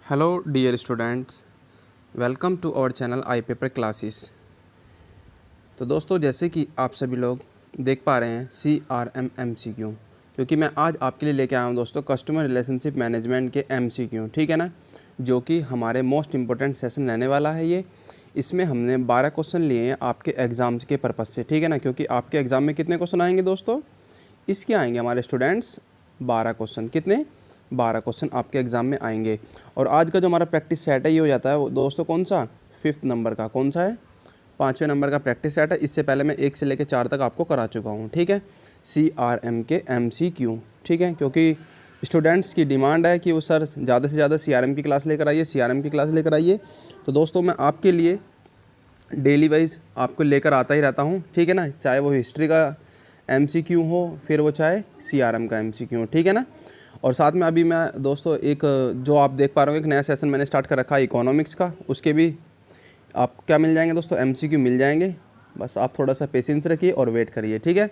Hello dear students, welcome to our channel I paper classes. तो दोस्तों, जैसे कि आप सभी लोग देख पा रहे हैं CRM MCQ, क्योंकि मैं आज आपके लिए लेके आया हूँ दोस्तों कस्टमर रिलेशनशिप मैनेजमेंट के MCQ, ठीक है ना, जो कि हमारे मोस्ट इम्पोर्टेंट सेशन रहने वाला है। ये इसमें हमने 12 क्वेश्चन लिए हैं आपके एग्ज़ाम्स के पर्पज़ से, ठीक है ना, क्योंकि आपके एग्ज़ाम में कितने क्वेश्चन आएंगे दोस्तों? इसके आएंगे हमारे स्टूडेंट्स 12 क्वेश्चन। कितने? 12 क्वेश्चन आपके एग्ज़ाम में आएंगे। और आज का जो हमारा प्रैक्टिस सेट है ये हो जाता है वो दोस्तों कौन सा? 5th नंबर का। कौन सा है? 5वें नंबर का प्रैक्टिस सेट है। इससे पहले मैं 1 से लेकर 4 तक आपको करा चुका हूँ, ठीक है, CRM के MCQ, ठीक है, क्योंकि स्टूडेंट्स की डिमांड है कि वो सर ज़्यादा से ज़्यादा CRM की क्लास लेकर आइए, CRM की क्लास लेकर आइए। तो दोस्तों मैं आपके लिए डेली वाइज आपको लेकर आता ही रहता हूँ, ठीक है ना, चाहे वो हिस्ट्री का MCQ हो, फिर वो चाहे CRM का MCQ हो, ठीक है ना। और साथ में अभी मैं दोस्तों एक जो आप देख पा रहे हो एक नया सेशन मैंने स्टार्ट कर रखा है इकोनॉमिक्स का, उसके भी आपको क्या मिल जाएंगे दोस्तों? MCQ मिल जाएंगे। बस आप थोड़ा सा पेशेंस रखिए और वेट करिए, ठीक है।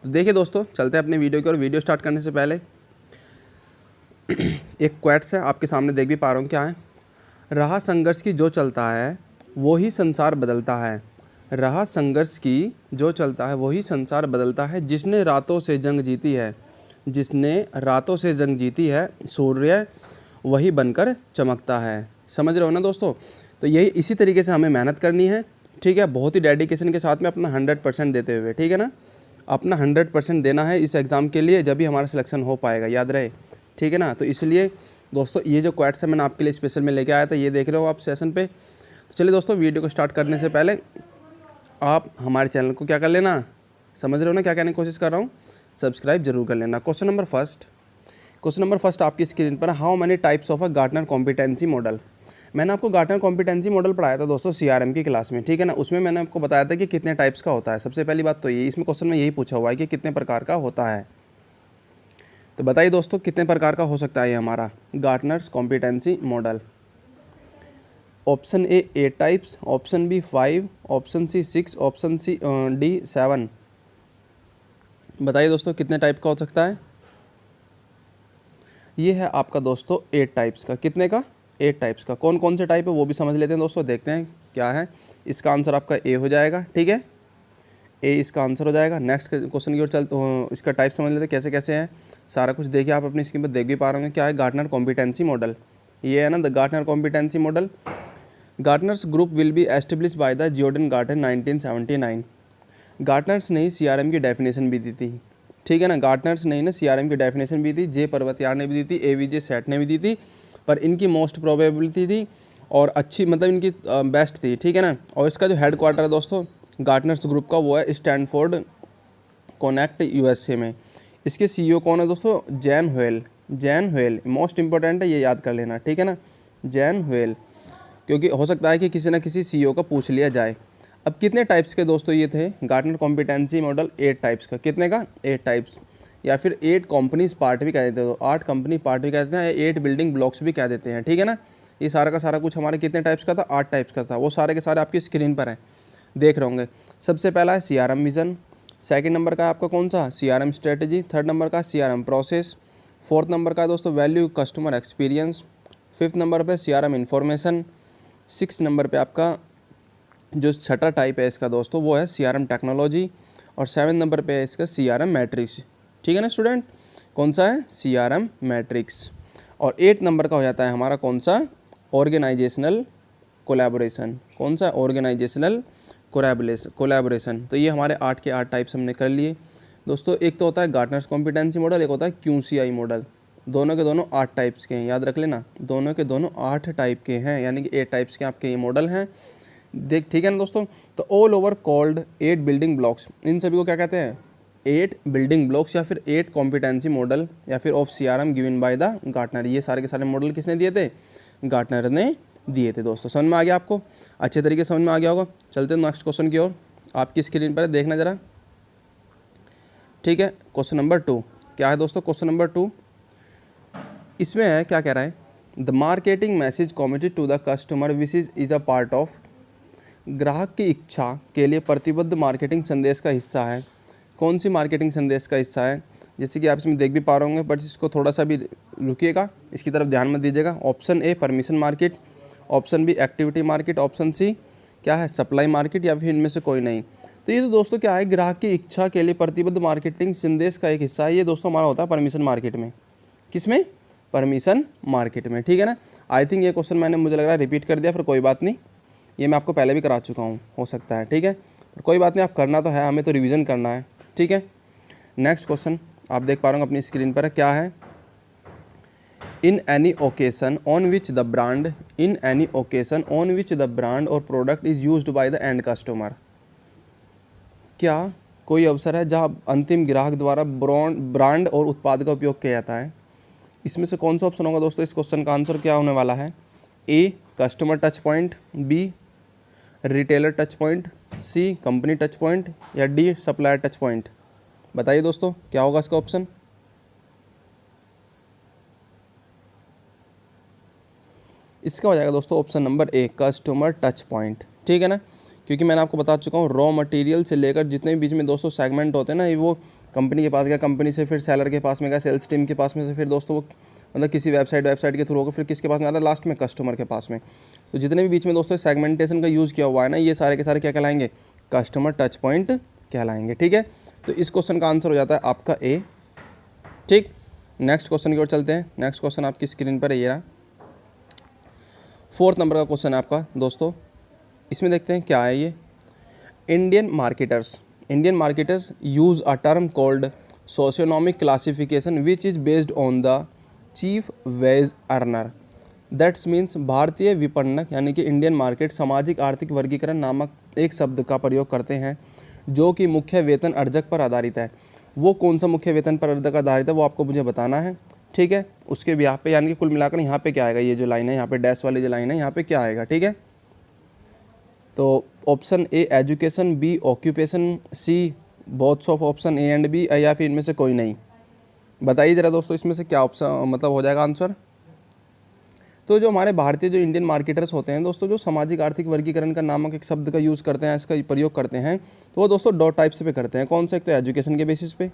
तो देखिए दोस्तों, चलते हैं अपने वीडियो की और वीडियो स्टार्ट करने से पहले एक क्वेट्स है आपके सामने, देख भी पा रहा हूँ क्या है। रहा संघर्ष की जो चलता है वो ही संसार बदलता है। रहा संघर्ष की जो चलता है वही संसार बदलता है। जिसने रातों से जंग जीती है, जिसने रातों से जंग जीती है, सूर्य वही बनकर चमकता है। समझ रहे हो ना दोस्तों? तो यही इसी तरीके से हमें मेहनत करनी है, ठीक है, बहुत ही डेडिकेशन के साथ में अपना 100% देते हुए, ठीक है ना। अपना 100% देना है इस एग्ज़ाम के लिए, जब भी हमारा सिलेक्शन हो पाएगा, याद रहे, ठीक है ना। तो इसलिए दोस्तों ये जो क्वेट्स है मैंने आपके लिए स्पेशल में लेके आया था, ये देख रहे हो आप सेशन पे। तो चलिए दोस्तों, वीडियो को स्टार्ट करने से पहले आप हमारे चैनल को क्या कर लेना, समझ रहे हो ना क्या कहने की कोशिश कर रहा हूँ, सब्सक्राइब जरूर कर लेना। क्वेश्चन नंबर फर्स्ट आपकी स्क्रीन पर, how many types of a Gartner competency model. मैंने आपको गार्टनर कॉम्पिटेंसी मॉडल पढ़ाया था दोस्तों CRM की क्लास में, ठीक है ना। उसमें मैंने आपको बताया था कि कितने टाइप्स का होता है। सबसे पहली बात तो ये, इसमें क्वेश्चन में यही पूछा हुआ है कि कितने प्रकार का होता है। तो बताइए दोस्तों कितने प्रकार का हो सकता है ये हमारा Gartner's competency model. Option A 8 types, option B 5, option C 6, option C D 7। बताइए दोस्तों कितने टाइप का हो सकता है। ये है आपका दोस्तों 8 टाइप्स का। कितने का? 8 टाइप्स का। कौन कौन से टाइप है वो भी समझ लेते हैं दोस्तों, देखते हैं क्या है। इसका आंसर आपका ए हो जाएगा, ठीक है, ए इसका आंसर हो जाएगा। नेक्स्ट क्वेश्चन की ओर चलते, इसका टाइप समझ लेते हैं कैसे कैसे हैं। सारा कुछ देखिए आप अपनी स्क्रीन पर देख भी पा रहे होंगे क्या है गार्टनर कॉम्पिटेंसी मॉडल। ये है ना the Gartner competency model. Gartner's group will be establish by the Jordan Gartner 1979। Gartner's ने ही CRM की डेफिनेशन भी दी थी, ठीक है ना। गार्टनर्स ने ही ना CRM की डेफिनेशन भी दी, जे पर्वतियार ने भी दी थी, AVJ सेट ने भी दी थी, पर इनकी मोस्ट प्रोबेबिलिटी थी और अच्छी, मतलब इनकी बेस्ट थी, ठीक है ना। और इसका जो हेड क्वार्टर है दोस्तों गार्टनर्स ग्रुप का वो है स्टैनफोर्ड कनेक्ट USA में। इसके CEO कौन है दोस्तों? जैन होयल। जैन होयल मोस्ट इंपॉर्टेंट है, ये याद कर लेना, ठीक है ना, जैन होयल, क्योंकि हो सकता है कि किसी ना किसी CEO का पूछ लिया जाए। अब कितने टाइप्स के दोस्तों ये थे गार्टनर कॉम्पिटेंसी मॉडल? 8 टाइप्स का। कितने का? 8 टाइप्स, या फिर 8 कंपनीज पार्ट भी कह देते हैं, 8 कंपनी पार्ट भी कह देते हैं, 8 बिल्डिंग ब्लॉक्स भी कह देते हैं, ठीक है ना। ये सारा का सारा कुछ हमारे कितने टाइप्स का था? 8 टाइप्स का था। वो सारे के सारे आपकी स्क्रीन पर हैं, देख रहे होंगे। सबसे पहला है CRM विजन, सेकंड नंबर का है आपका कौन सा? CRM स्ट्रेटजी, थर्ड नंबर का CRM प्रोसेस, फोर्थ नंबर का है दोस्तों value customer experience, fifth number पे CRM इंफॉर्मेशन, 6 नंबर पे आपका जो छठा टाइप है इसका दोस्तों वो है CRM टेक्नोलॉजी, और 7 नंबर पे है इसका CRM मैट्रिक्स, ठीक है ना स्टूडेंट। कौन सा है? CRM matrix. और 8 नंबर का हो जाता है हमारा कौन सा? Organisational collaboration. कौन सा? Organisational collaboration. तो ये हमारे 8 के 8 टाइप्स हमने कर लिए दोस्तों। एक तो होता है गार्टनर्स कॉम्पिटेंसी मॉडल, एक होता है QCI मॉडल। दोनों के दोनों 8 टाइप्स के हैं, याद रख लेना, दोनों के दोनों 8 टाइप के हैं, यानी कि 8 टाइप्स के आपके ये मॉडल हैं, देख, ठीक है ना दोस्तों। तो all over called 8 building blocks, इन सभी को क्या कहते हैं? 8 बिल्डिंग ब्लॉक्स, या फिर 8 कॉम्पिटेंसी मॉडल, या फिर of CRM given by the Gartner. ये सारे के सारे मॉडल किसने दिए थे? गार्टनर ने दिए थे दोस्तों। समझ में आ गया आपको? अच्छे तरीके से समझ में आ गया होगा। चलते हैं नेक्स्ट क्वेश्चन की ओर, आपकी स्क्रीन पर देखना जरा, ठीक है। क्वेश्चन नंबर 2 क्या है दोस्तों? क्वेश्चन नंबर 2 इसमें है, क्या कह रहा है? The marketing message committed to the customer wishes is a part of. ग्राहक की इच्छा के लिए प्रतिबद्ध मार्केटिंग संदेश का हिस्सा है। कौन सी मार्केटिंग संदेश का हिस्सा है? जैसे कि आप इसमें देख भी पा रहे होंगे, बट इसको थोड़ा सा भी रुकिएगा, इसकी तरफ ध्यान मत दीजिएगा। Option A permission market, option B activity market, option C क्या है सप्लाई मार्केट, या फिर इनमें से कोई नहीं। तो ये तो दोस्तों क्या है, ग्राहक की इच्छा के लिए प्रतिबद्ध मार्केटिंग संदेश का एक हिस्सा है। ये दोस्तों हमारा होता है परमिशन मार्केट में। किसमें? परमिशन मार्केट में, ठीक है ना। आई थिंक ये क्वेश्चन मैंने मुझे लग रहा है रिपीट कर दिया, फिर कोई बात नहीं, ये मैं आपको पहले भी करा चुका हूँ, हो सकता है, ठीक है। पर कोई बात नहीं, आप करना तो है, हमें तो रिवीजन करना है, ठीक है। नेक्स्ट क्वेश्चन आप देख पा रहे हो अपनी स्क्रीन पर, क्या है? In any occasion on which the brand, in any occasion on which the brand और product is used by the end customer. क्या कोई अवसर है जहां अंतिम ग्राहक द्वारा ब्रांड और उत्पाद का उपयोग किया जाता है? इसमें से कौन सा ऑप्शन होगा दोस्तों? इस क्वेश्चन का आंसर क्या होने वाला है? A customer touch point, B retailer touch point, C company touch point, या डी सप्लायर टच पॉइंट। बताइए दोस्तों क्या होगा इसका ऑप्शन? इसका हो जाएगा दोस्तों option number A customer touch point, ठीक है ना। क्योंकि मैंने आपको बता चुका हूँ रॉ मटेरियल से लेकर जितने भी बीच में दोस्तों सेगमेंट होते हैं ना, वो कंपनी के पास गया, कंपनी से फिर सेलर के पास में गया, सेल्स टीम के पास में से फिर दोस्तों वो मतलब किसी वेबसाइट के थ्रू होकर फिर किसके पास में आ रहा है, लास्ट में कस्टमर के पास में। तो जितने भी बीच में दोस्तों सेगमेंटेशन का यूज़ किया हुआ है ना, ये सारे के सारे क्या कहलाएंगे? कस्टमर टच पॉइंट कहलाएंगे, ठीक है। तो इस क्वेश्चन का आंसर हो जाता है आपका ए, ठीक। नेक्स्ट क्वेश्चन की ओर चलते हैं। नेक्स्ट क्वेश्चन आपकी स्क्रीन पर है, ये रहा 4th नंबर का क्वेश्चन है आपका दोस्तों। इसमें देखते हैं क्या है ये। Indian marketers use a term called socioeconomic classification which is based on the chief wage earner. That's means भारतीय विपणक यानी कि इंडियन मार्केट सामाजिक आर्थिक वर्गीकरण नामक एक शब्द का प्रयोग करते हैं जो कि मुख्य वेतन अर्जक पर आधारित है। वो कौन सा मुख्य वेतन पर अर्जक आधारित है वो आपको मुझे बताना है, ठीक है। उसके भी यहाँ पे यानी कि कुल मिलाकर यहाँ पे क्या आएगा, ये जो लाइन है यहाँ पे डैश वाली जो लाइन है यहाँ पे क्या आएगा, ठीक है। तो option A education, B occupation, C boths of option A and B, या फिर इनमें से कोई नहीं। बताइए ज़रा दोस्तों इसमें से क्या ऑप्शन मतलब हो जाएगा आंसर। तो जो हमारे भारतीय जो इंडियन मार्केटर्स होते हैं दोस्तों, जो सामाजिक आर्थिक वर्गीकरण का नामक एक शब्द का यूज़ करते हैं, इसका प्रयोग करते हैं, तो वो दोस्तों 2 टाइप्स पे करते हैं। कौन से? एक तो एजुकेशन के बेसिस पे,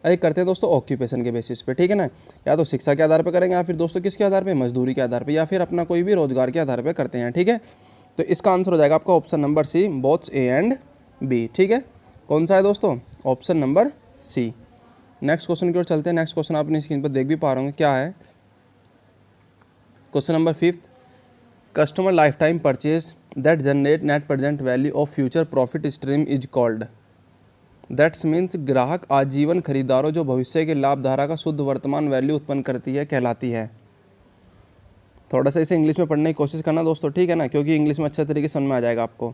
एक करते हैं दोस्तों ऑक्यूपेशन के बेसिस पे, ठीक है ना। या तो शिक्षा के आधार पर करेंगे, या फिर दोस्तों किसके आधार पर? मजदूरी के आधार पर, या फिर अपना कोई भी रोजगार के आधार पर करते हैं, ठीक है। तो इसका आंसर हो जाएगा आपका option number C both A and B, ठीक है। कौन सा है दोस्तों? Option number C. Next question की ओर चलते हैं। नेक्स्ट क्वेश्चन आप अपनी स्क्रीन पर देख भी पा रहे होंगे, क्या है? Question number 5th customer life time purchase that generate net present value of future profit stream is called. That's means ग्राहक आजीवन खरीदारों जो भविष्य के लाभ धारा का शुद्ध वर्तमान वैल्यू उत्पन्न करती है कहलाती है। थोड़ा सा इसे इंग्लिश में पढ़ने की कोशिश करना दोस्तों, ठीक है ना, क्योंकि इंग्लिश में अच्छे तरीके से समझ में आ जाएगा आपको।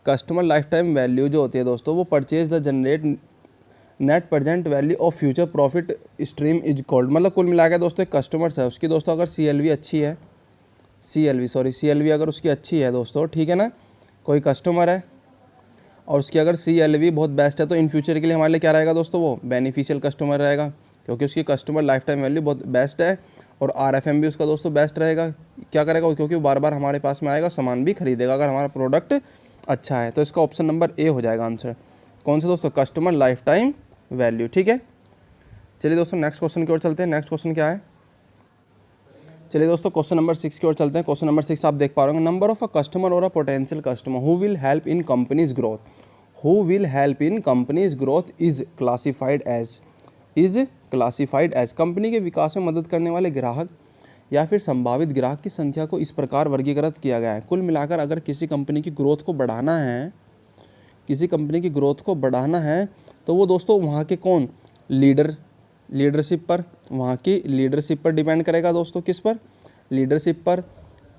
कस्टमर लाइफ टाइम वैल्यू जो होती है दोस्तों, वो purchase the generate net present value of future profit stream is called. मतलब कुल मिला के दोस्तों एक कस्टमर्स है उसकी दोस्तों अगर CLV अच्छी है, CLV अगर उसकी अच्छी है दोस्तों, ठीक है ना, कोई कस्टमर है और उसकी अगर CLV बहुत बेस्ट है, तो इन फ्यूचर के लिए हमारे लिए क्या रहेगा दोस्तों? वो बेनिफिशियल कस्टमर रहेगा, क्योंकि उसकी कस्टमर लाइफ टाइम वैल्यू बहुत बेस्ट है, और RFM भी उसका दोस्तों बेस्ट रहेगा। क्या करेगा वो? क्योंकि वो बार बार हमारे पास में आएगा, सामान भी खरीदेगा अगर हमारा प्रोडक्ट अच्छा है। तो इसका ऑप्शन नंबर ए हो जाएगा आंसर। कौन से दोस्तों? कस्टमर लाइफ टाइम वैल्यू, ठीक है। चलिए दोस्तों नेक्स्ट क्वेश्चन की ओर चलते हैं। नेक्स्ट क्वेश्चन क्या है? चलिए दोस्तों क्वेश्चन नंबर 6 की ओर चलते हैं। क्वेश्चन नंबर 6 आप देख पा रहे होंगे, नंबर ऑफ अ कस्टमर और a potential customer who will help in company's growth, who will help in company's growth is classified as company के विकास में मदद करने वाले ग्राहक या फिर संभावित ग्राहक की संख्या को इस प्रकार वर्गीकृत किया गया है। कुल मिलाकर अगर किसी कंपनी की ग्रोथ को बढ़ाना है, तो वो दोस्तों वहाँ के कौन? लीडरशिप पर डिपेंड करेगा दोस्तों। किस पर? लीडरशिप पर,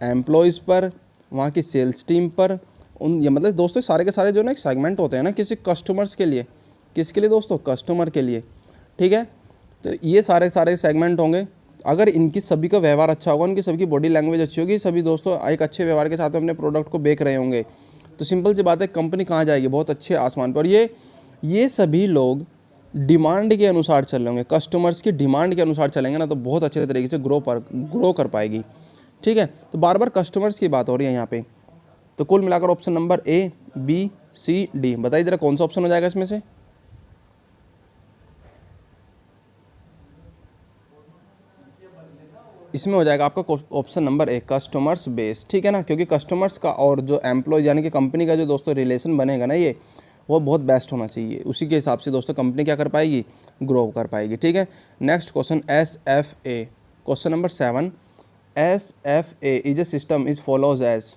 एम्प्लॉयज़ पर, वहाँ की सेल्स टीम पर। ये मतलब दोस्तों सारे के सारे जो ना एक सेगमेंट होते हैं ना किसी कस्टमर्स के लिए, किसके लिए दोस्तों? कस्टमर के लिए, ठीक है। तो ये सारे सेगमेंट होंगे। अगर इनकी सभी का व्यवहार अच्छा होगा, उनकी सभी की बॉडी लैंग्वेज अच्छी होगी, सभी दोस्तों एक अच्छे व्यवहार के साथ में अपने प्रोडक्ट को बेच रहे होंगे, तो सिंपल सी बात है कंपनी कहाँ जाएगी? बहुत अच्छे आसमान पर। ये सभी लोग डिमांड के अनुसार चल रहे होंगे, कस्टमर्स की डिमांड के अनुसार चलेंगे ना, तो बहुत अच्छे तरीके से ग्रो कर पाएगी, ठीक है। तो बार बार कस्टमर्स की बात हो रही है यहाँ पे। तो कुल मिलाकर option number A, B, C, D, बताइए जरा कौन सा ऑप्शन हो जाएगा इसमें से? इसमें हो जाएगा आपका ऑप्शन नंबर 1 कस्टमर्स बेस, ठीक है ना, क्योंकि कस्टमर्स का और जो एम्प्लॉय यानी कि कंपनी का जो दोस्तों रिलेशन बनेगा ना, ये वो बहुत बेस्ट होना चाहिए। उसी के हिसाब से दोस्तों कंपनी क्या कर पाएगी, ग्रो कर पाएगी, ठीक है। Next question SFA, question number 7, SFA is a system is follows as,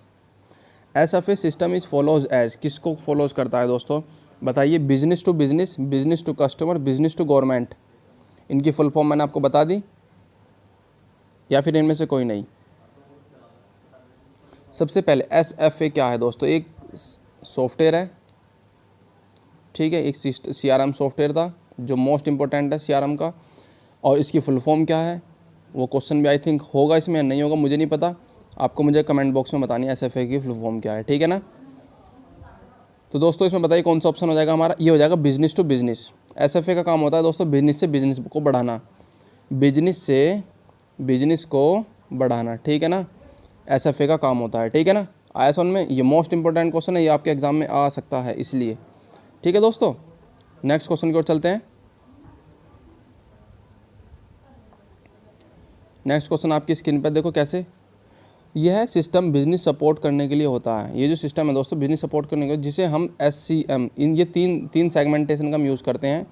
SFA system is follows as किसको फॉलोज करता है दोस्तों, बताइए। Business to business, business to customer, business to government, इनकी फुल फॉर्म मैंने आपको बता दी या फिर इनमें से कोई नहीं। सबसे पहले SFA क्या है दोस्तों, एक सॉफ्टवेयर है, ठीक है, एक CRM सॉफ्टवेयर था जो मोस्ट इंपॉर्टेंट है CRM का। और इसकी फुल फॉर्म क्या है, वो क्वेश्चन भी आई थिंक होगा इसमें, नहीं होगा मुझे नहीं पता, आपको मुझे कमेंट बॉक्स में बतानी है SFA की फुल फॉर्म क्या है, ठीक है ना। तो दोस्तों इसमें बताइए कौन सा ऑप्शन हो जाएगा हमारा, ये हो जाएगा बिजनेस टू बिजनेस। SFA का काम होता है दोस्तों बिजनेस से बिजनेस को बढ़ाना, बिजनेस से बिजनेस को बढ़ाना, ठीक है ना, SFA का काम होता है, ठीक है ना। आया समझ में, ये मोस्ट इंपॉर्टेंट क्वेश्चन है, ये आपके एग्जाम में आ सकता है इसलिए, ठीक है दोस्तों। नेक्स्ट क्वेश्चन की ओर चलते हैं। नेक्स्ट क्वेश्चन आपकी स्क्रीन पर देखो कैसे, यह सिस्टम बिजनेस सपोर्ट करने के लिए होता है। ये जो सिस्टम है दोस्तों बिजनेस सपोर्ट करने के लिए, जिसे हम SCM, इन ये तीन सेगमेंटेशन का हम यूज़ करते हैं,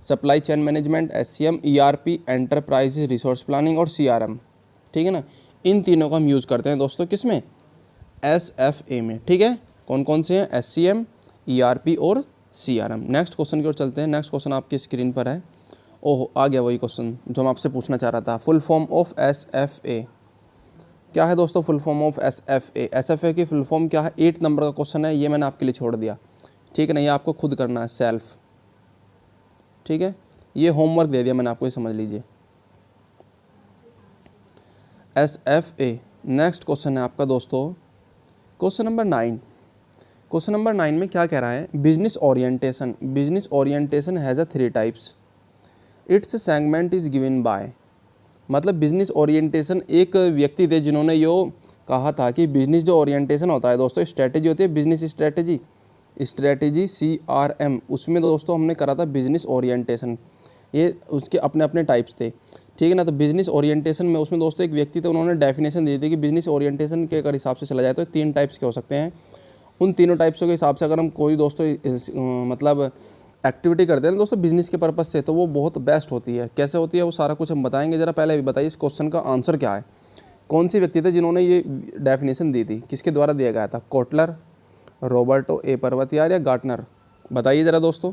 supply chain management, SCM, ERP enterprise resource planning और CRM, ठीक है ना। इन तीनों का हम यूज़ करते हैं दोस्तों किस में, SFA में, ठीक है। कौन कौन से हैं, SCM, ERP और CRM। नेक्स्ट क्वेश्चन की ओर चलते हैं। नेक्स्ट क्वेश्चन आपकी स्क्रीन पर है, ओह आ गया वही क्वेश्चन जो मैं आपसे पूछना चाह रहा था। फुल फॉर्म ऑफ SFA क्या है दोस्तों, फुल फॉर्म ऑफ SFA की फुल फॉर्म क्या है, 8 नंबर का क्वेश्चन है, ये मैंने आपके लिए छोड़ दिया, ठीक है ना, ये आपको खुद करना है सेल्फ, ठीक है, ये होमवर्क दे दिया मैंने आपको, ये समझ लीजिए SFA। नेक्स्ट क्वेश्चन है आपका दोस्तों क्वेश्चन नंबर 9। क्वेश्चन नंबर 9 में क्या कह रहा है, business orientation, business orientation has a 3 types, it's segment is given by, मतलब बिजनेस ओरिएंटेशन एक व्यक्ति थे जिन्होंने यो कहा था कि बिजनेस जो ओरिएंटेशन होता है दोस्तों, स्ट्रेटेजी होती है बिजनेस स्ट्रेटेजी CRM, उसमें दोस्तों हमने करा था बिजनेस ओरिएंटेशन, ये उसके अपने अपने टाइप्स थे, ठीक है ना। तो बिजनेस ओरिएंटेशन में उसमें दोस्तों एक व्यक्ति थे, उन्होंने डेफिनेशन दी थी कि बिजनेस ओरिएंटेशन के अगर हिसाब से चला जाए तो 3 टाइप्स के हो सकते हैं। उन तीनों टाइप्सों के हिसाब से अगर हम कोई दोस्तों मतलब एक्टिविटी करते हैं ना दोस्तों बिजनेस के पर्पज़ से, तो वो बहुत बेस्ट होती है। कैसे होती है वो सारा कुछ हम बताएंगे, ज़रा पहले बताइए इस क्वेश्चन का आंसर क्या है। कौन सी व्यक्ति थे जिन्होंने ये डेफिनेशन दी थी, किसके द्वारा दिया गया था, कोटलर, रॉबर्टो ए पर्वतियार या गार्टनर, बताइए ज़रा दोस्तों।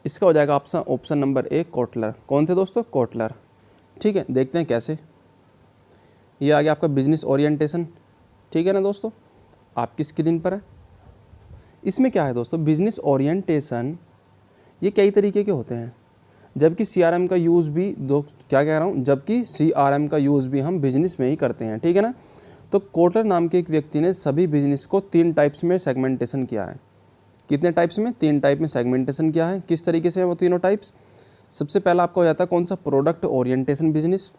इसका हो जाएगा ऑप्शन नंबर 1 कोटलर। कौन थे दोस्तों, कोटलर, ठीक है। देखते हैं कैसे, ये आ गया आपका बिजनेस ओरिएंटेशन, ठीक है ना दोस्तों, आपकी स्क्रीन पर है। इसमें क्या है दोस्तों, बिजनेस ओरिएंटेशन ये कई तरीके के होते हैं, जबकि CRM का यूज़ भी क्या कह रहा हूँ, जबकि CRM का यूज़ भी हम बिजनेस में ही करते हैं, ठीक है ना। तो कोटलर नाम के एक व्यक्ति ने सभी बिजनेस को 3 टाइप्स में सेगमेंटेशन किया है। कितने टाइप्स में, 3 टाइप में सेगमेंटेशन किया है। किस तरीके से है वो तीनों टाइप्स, सबसे पहला आपका हो जाता है कौन सा, प्रोडक्ट ओरिएंटेशन बिजनेस,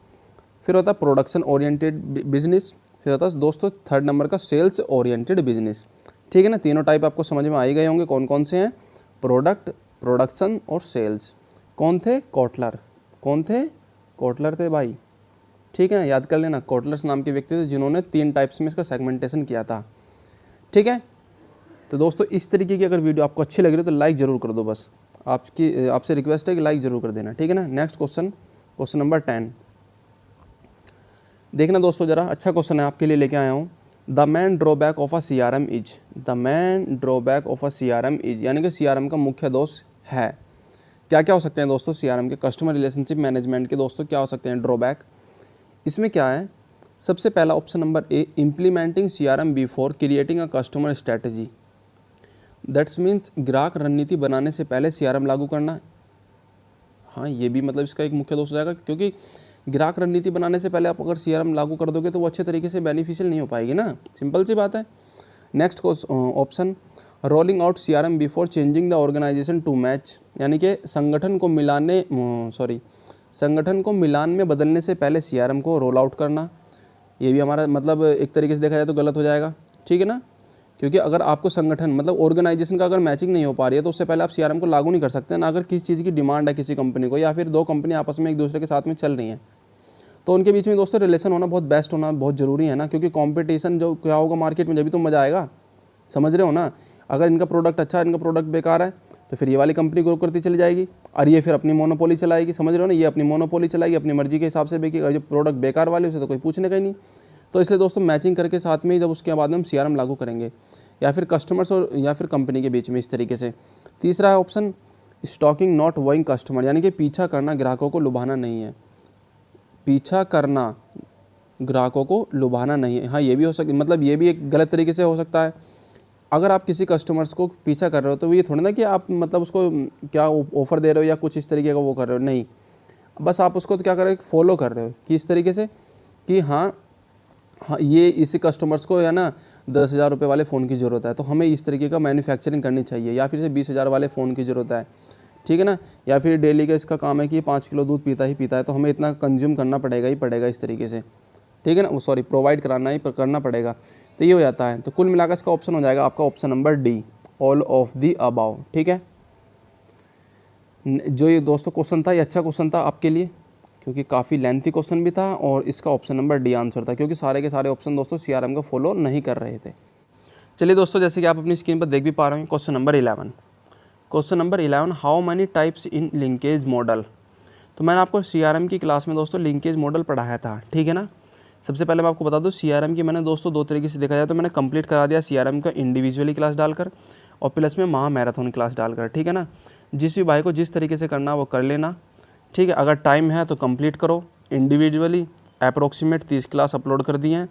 फिर होता है प्रोडक्शन ओरिएंटेड बिजनेस, फिर होता है दोस्तों 3rd नंबर का सेल्स ओरिएंटेड बिजनेस, ठीक है ना। तीनों टाइप आपको समझ में आ ही गए होंगे कौन कौन से हैं, प्रोडक्ट, प्रोडक्शन और सेल्स। कौन थे, कोटलर, कौन थे, कोटलर थे भाई, ठीक है ना, याद कर लेना, कोटलर्स नाम के व्यक्ति थे जिन्होंने 3 टाइप्स में इसका सेगमेंटेशन किया था, ठीक है। तो दोस्तों इस तरीके की अगर वीडियो आपको अच्छी लग रही है तो लाइक ज़रूर कर दो, बस आपसे रिक्वेस्ट है कि लाइक ज़रूर कर देना, ठीक है ना। नेक्स्ट क्वेश्चन नंबर 10 देखना दोस्तों ज़रा, अच्छा क्वेश्चन है आपके लिए लेके आया हूँ। The man drawback of a CRM is, the man drawback of a CRM is, यानी कि CRM का मुख्य दोष है। क्या क्या हो सकते हैं दोस्तों CRM के, कस्टमर रिलेशनशिप मैनेजमेंट के दोस्तों क्या हो सकते हैं ड्रॉबैक। इसमें क्या है, सबसे पहला option number A, implementing CRM before creating a customer strategy, that's means ग्राहक रणनीति बनाने से पहले CRM लागू करना। हाँ ये भी मतलब इसका एक मुख्य दोष हो जाएगा, क्योंकि ग्राहक रणनीति बनाने से पहले आप अगर CRM लागू कर दोगे तो वो अच्छे तरीके से बेनिफिशियल नहीं हो पाएगी ना, सिंपल सी बात है। Next option, rolling out CRM before changing the organisation to match, यानी कि संगठन को मिलान में बदलने से पहले CRM को रोल आउट करना। ये भी हमारा मतलब एक तरीके से देखा जाए तो गलत हो जाएगा, ठीक है ना, क्योंकि अगर आपको संगठन मतलब ऑर्गेनाइजेशन का अगर मैचिंग नहीं हो पा रही है तो उससे पहले आप सीआरएम को लागू नहीं कर सकते ना। अगर किसी चीज़ की डिमांड है किसी कंपनी को, या फिर दो कंपनी आपस में एक दूसरे के साथ में चल रही हैं, तो उनके बीच में दोस्तों रिलेशन होना बहुत बेस्ट होना बहुत ज़रूरी है ना, क्योंकि कंपटीशन जो क्या होगा मार्केट में, जब भी तो मज़ा आएगा। समझ रहे हो ना। अगर इनका प्रोडक्ट अच्छा है, इनका प्रोडक्ट बेकार है, तो फिर ये वाली कंपनी ग्रो करती चली जाएगी और ये फिर अपनी मोनोपोली चलाएगी। समझ रहे हो ना, ये अपनी मोनोपोली चलाएगी, अपनी मर्जी के हिसाब से बेचेगी। और जो प्रोडक्ट बेकार वाले उसे तो कोई पूछने का ही नहीं। तो इसलिए दोस्तों मैचिंग करके साथ में ही जब उसके बाद में हम सीआरएम लागू करेंगे, या फिर कस्टमर्स और या फिर कंपनी के बीच में, इस तरीके से। तीसरा है option stalking not wooing customer, यानी कि पीछा करना, ग्राहकों को लुभाना नहीं है। पीछा करना, ग्राहकों को लुभाना नहीं है। हाँ, ये भी हो सकता, मतलब ये भी एक गलत तरीके से हो सकता है। अगर आप किसी कस्टमर्स को पीछा कर रहे हो तो ये थोड़ी ना कि आप मतलब उसको क्या ऑफ़र दे रहे हो या कुछ इस तरीके का वो कर रहे हो, नहीं। बस आप उसको तो क्या कर रहे हो, फॉलो कर रहे हो कि इस तरीके से कि हाँ ये इसी कस्टमर्स को है ना 10,000 रुपये वाले फ़ोन की ज़रूरत है, तो हमें इस तरीके का मैन्युफैक्चरिंग करनी चाहिए, या फिर इसे 20,000 वाले फ़ोन की ज़रूरत है, ठीक है ना। या फिर डेली का इसका काम है कि 5 किलो दूध पीता ही पीता है, तो हमें इतना कंज्यूम करना पड़ेगा ही पड़ेगा इस तरीके से, ठीक है ना। सॉरी, प्रोवाइड कराना ही करना पड़ेगा। तो ये हो जाता है। तो कुल मिलाकर इसका ऑप्शन हो जाएगा आपका option number D, all of the above, ठीक है। जो ये दोस्तों क्वेश्चन था, ये अच्छा क्वेश्चन था आपके लिए, क्योंकि काफ़ी लेंथी क्वेश्चन भी था, और इसका ऑप्शन नंबर डी आंसर था, क्योंकि सारे के सारे ऑप्शन दोस्तों सीआरएम को फॉलो नहीं कर रहे थे। चलिए दोस्तों, जैसे कि आप अपनी स्क्रीन पर देख भी पा रहे हैं, question number 11। Question number 11, how many types in linkage model. तो मैंने आपको सीआरएम की क्लास में दोस्तों लिंकेज मॉडल पढ़ाया था, ठीक है ना। सबसे पहले मैं आपको बता दूं, सीआरएम की मैंने दोस्तों दो तरीके से देखा जाए तो मैंने कंप्लीट करा दिया सीआरएम का इंडिविजुअली क्लास डालकर और प्लस में महा मैराथन क्लास डालकर, ठीक है ना। जिस भी भाई को जिस तरीके से करना वो कर लेना, ठीक है। अगर टाइम है तो कंप्लीट करो इंडिविजुअली, अप्रोक्सीमेट 30 क्लास अपलोड कर दिए हैं।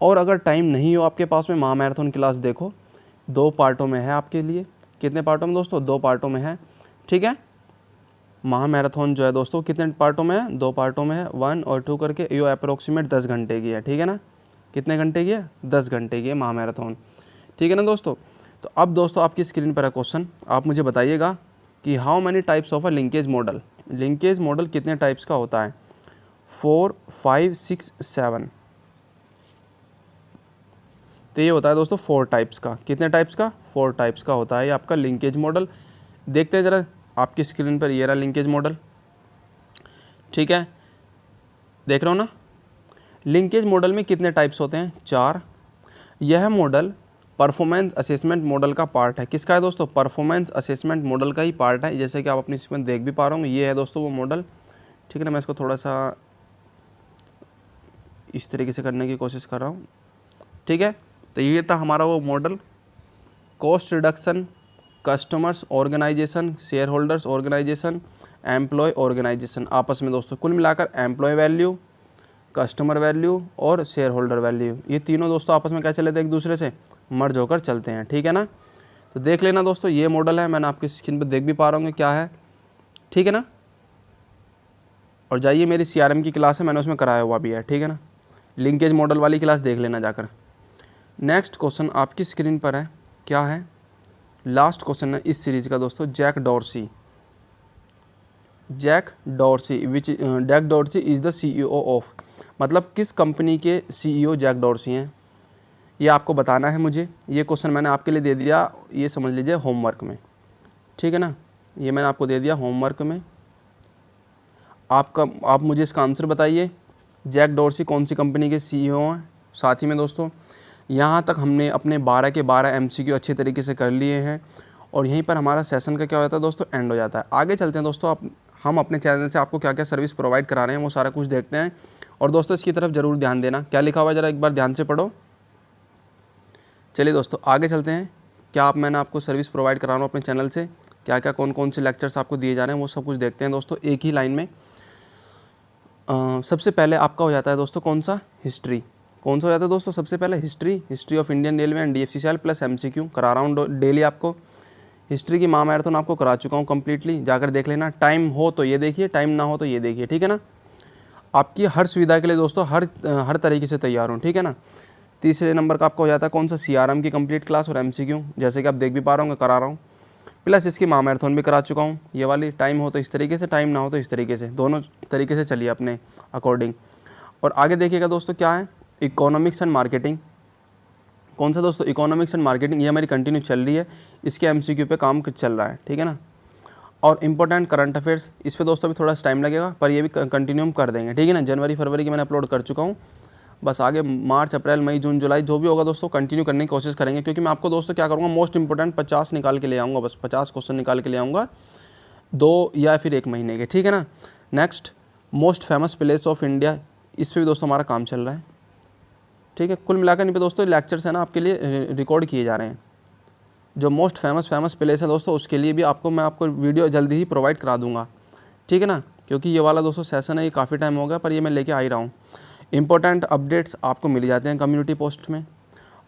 और अगर टाइम नहीं हो आपके पास में, महा मैराथन क्लास देखो, 2 पार्टों में है आपके लिए। कितने पार्टों में दोस्तों, 2 पार्टों में है, ठीक है। महा मैराथन जो है दोस्तों कितने पार्टों में है, 2 पार्टों में है, 1 और 2 करके। ये अप्रोक्सीमेट 10 घंटे की है, ठीक है ना। कितने घंटे की है, 10 घंटे की है महा मैराथन, ठीक है ना दोस्तों। तो अब दोस्तों आपकी स्क्रीन पर है क्वेश्चन, आप मुझे बताइएगा कि how many types of a linkage model. Linkage model कितने टाइप्स का होता है, 4, 5, 6, 7। तो ये होता है दोस्तों 4 टाइप्स का। कितने टाइप्स का, 4 टाइप्स का होता है ये आपका लिंकेज मॉडल। देखते हैं ज़रा आपकी स्क्रीन पर, ये रहा लिंकेज मॉडल, ठीक है, देख रहे हो ना। लिंकेज मॉडल में कितने टाइप्स होते हैं, 4। यह मॉडल परफॉर्मेंस असेसमेंट मॉडल का पार्ट है। किसका है दोस्तों, परफॉर्मेंस असेसमेंट मॉडल का ही पार्ट है। जैसे कि आप अपनी स्क्रीन देख भी पा रहे होंगे, ये है दोस्तों वो मॉडल, ठीक है ना। मैं इसको थोड़ा सा इस तरीके से करने की कोशिश कर रहा हूँ, ठीक है। तो ये था हमारा वो model, cost reduction, customers organisation, share holders organisation, employ organisation. आपस में दोस्तों कुल मिलाकर एम्प्लॉय वैल्यू, कस्टमर वैल्यू और शेयर होल्डर वैल्यू, ये तीनों दोस्तों आपस में क्या चले थे, एक दूसरे से मर्ज होकर चलते हैं, ठीक है ना। तो देख लेना दोस्तों, ये मॉडल है, मैंने आपकी स्क्रीन पर देख भी पा रहा हूँ क्या है, ठीक है ना। और जाइए, मेरी सीआरएम की क्लास है, मैंने उसमें कराया हुआ भी है, ठीक है ना। लिंकेज मॉडल वाली क्लास देख लेना जाकर। नेक्स्ट क्वेश्चन आपकी स्क्रीन पर है, क्या है, लास्ट क्वेश्चन है इस सीरीज का दोस्तों, Jack Dorsey. Jack Dorsey is the CEO of, मतलब किस कंपनी के सीईओ जैक डॉर्सी हैं, ये आपको बताना है मुझे। ये क्वेश्चन मैंने आपके लिए दे दिया, ये समझ लीजिए होमवर्क में, ठीक है ना। ये मैंने आपको दे दिया होमवर्क में। आप मुझे इसका आंसर बताइए, जैक डॉर्सी कौन सी कंपनी के सीईओ हैं। साथ ही में दोस्तों यहाँ तक हमने अपने 12 के 12 एमसीक्यू अच्छे तरीके से कर लिए हैं, और यहीं पर हमारा सेशन का क्या हो जाता है दोस्तों, एंड हो जाता है। आगे चलते हैं दोस्तों, हम अपने चैनल से आपको क्या क्या सर्विस प्रोवाइड करा रहे हैं वो सारा कुछ देखते हैं। और दोस्तों इसकी तरफ ज़रूर ध्यान देना, क्या लिखा हुआ है ज़रा एक बार ध्यान से पढ़ो। चलिए दोस्तों आगे चलते हैं, क्या मैंने आपको सर्विस प्रोवाइड करा रहा हूँ अपने चैनल से, क्या क्या कौन कौन से लेक्चर्स आपको दिए जा रहे हैं वो सब कुछ देखते हैं दोस्तों एक ही लाइन में। सबसे पहले आपका हो जाता है दोस्तों कौन सा, हिस्ट्री। कौन सा हो जाता है दोस्तों, सबसे पहले history of Indian railway and DFCCL plus MCQ करा रहा हूँ डेली आपको। हिस्ट्री की महा मैराथन आपको करा चुका हूँ कम्प्लीटली, जाकर देख लेना। टाइम हो तो ये देखिए, टाइम ना हो तो ये देखिए, ठीक है ना। आपकी हर सुविधा के लिए दोस्तों हर तरीके से तैयार हूँ, ठीक है ना। तीसरे नंबर का आपका हो जाता है कौन सा, सीआरएम की कंप्लीट क्लास और एमसीक्यू, जैसे कि आप देख भी पा रहे होंगे करा रहा हूँ। प्लस इसकी महा मैराथन भी करा चुका हूँ, ये वाली। टाइम हो तो इस तरीके से, टाइम ना हो तो इस तरीके से, दोनों तरीके से चलिए अपने अकॉर्डिंग। और आगे देखिएगा दोस्तों क्या है, इकोनॉमिक्स एंड मार्केटिंग। कौन सा दोस्तों, इकोनॉमिक्स एंड मार्केटिंग, ये हमारी कंटिन्यू चल रही है, इसके एमसीक्यू पे काम चल रहा है, ठीक है ना। और इंपॉर्टेंट करंट अफेयर्स, इस पे दोस्तों अभी थोड़ा सा टाइम लगेगा, पर ये भी कंटिन्यू हम कर देंगे, ठीक है ना। जनवरी फरवरी की मैंने अपलोड कर चुका हूँ, बस आगे मार्च अप्रैल मई जून जुलाई जो भी होगा दोस्तों कंटिन्यू करने की कोशिश करेंगे, क्योंकि मैं आपको दोस्तों क्या करूँगा, मोस्ट इंपॉर्टेंट 50 निकाल के ले आऊँगा, बस 50 क्वेश्चन निकाल के ले आऊँगा 2 या फिर 1 महीने के, ठीक है ना। Next, most famous place of India, इस पर भी दोस्तों हमारा काम चल रहा है, ठीक है। कुल मिलाकर इन पे दोस्तों लेक्चर्स है ना आपके लिए रिकॉर्ड किए जा रहे हैं। जो मोस्ट फेमस प्लेस है दोस्तों, उसके लिए भी मैं आपको वीडियो जल्दी ही प्रोवाइड करा दूंगा, ठीक है ना। क्योंकि ये वाला दोस्तों सेशन है, ये काफ़ी टाइम हो गया, पर ये मैं लेके आ ही रहा हूँ। इंपॉर्टेंट अपडेट्स आपको मिल जाते हैं कम्युनिटी पोस्ट में।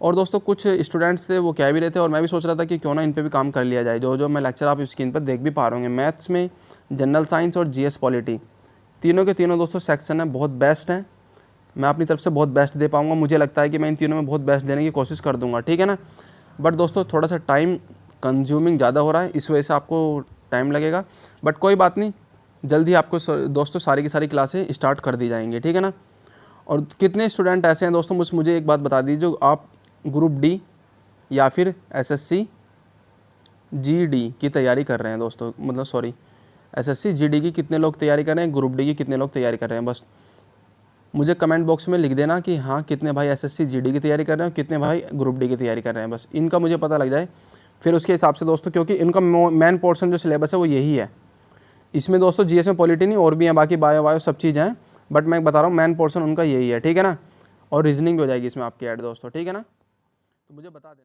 और दोस्तों कुछ स्टूडेंट्स थे वो कह भी रहे थे, और मैं भी सोच रहा था कि क्यों ना इन पे भी काम कर लिया जाए। जो मैं लेक्चर आप स्क्रीन पर देख भी पा रहे होंगे, मैथ्स में, जनरल साइंस और जीएस पॉलिटी, तीनों के तीनों दोस्तों सेक्शन है, बहुत बेस्ट हैं। मैं अपनी तरफ से बहुत बेस्ट दे पाऊँगा, मुझे लगता है कि मैं इन तीनों में बहुत बेस्ट देने की कोशिश कर दूँगा, ठीक है ना। बट दोस्तों थोड़ा सा टाइम कंज्यूमिंग ज़्यादा हो रहा है, इस वजह से आपको टाइम लगेगा, बट कोई बात नहीं, जल्दी आपको दोस्तों सारी की सारी क्लासें स्टार्ट कर दी जाएंगी, ठीक है ना। और कितने स्टूडेंट ऐसे हैं दोस्तों, मुझे एक बात बता दीजिए, जो आप ग्रुप डी या फिर एसएससी जीडी की तैयारी कर रहे हैं दोस्तों, मतलब सॉरी, एसएससी जीडी की कितने लोग तैयारी कर रहे हैं, ग्रुप डी की कितने लोग तैयारी कर रहे हैं, बस मुझे कमेंट बॉक्स में लिख देना कि हाँ कितने भाई एसएससी जीडी की तैयारी कर रहे हैं, कितने भाई ग्रुप डी की तैयारी कर रहे हैं, बस इनका मुझे पता लग जाए, फिर उसके हिसाब से दोस्तों, क्योंकि इनका मेन पोर्शन जो सिलेबस है वो यही है। इसमें दोस्तों जीएस में पॉलिटी नहीं और भी हैं, बाकी बायो सब चीज़ें हैं, बट मैं बता रहा हूँ मेन पोर्शन उनका यही है, ठीक है ना। और रीजनिंग भी हो जाएगी इसमें आपकी ऐड दोस्तों, ठीक है ना। तो मुझे बता देना।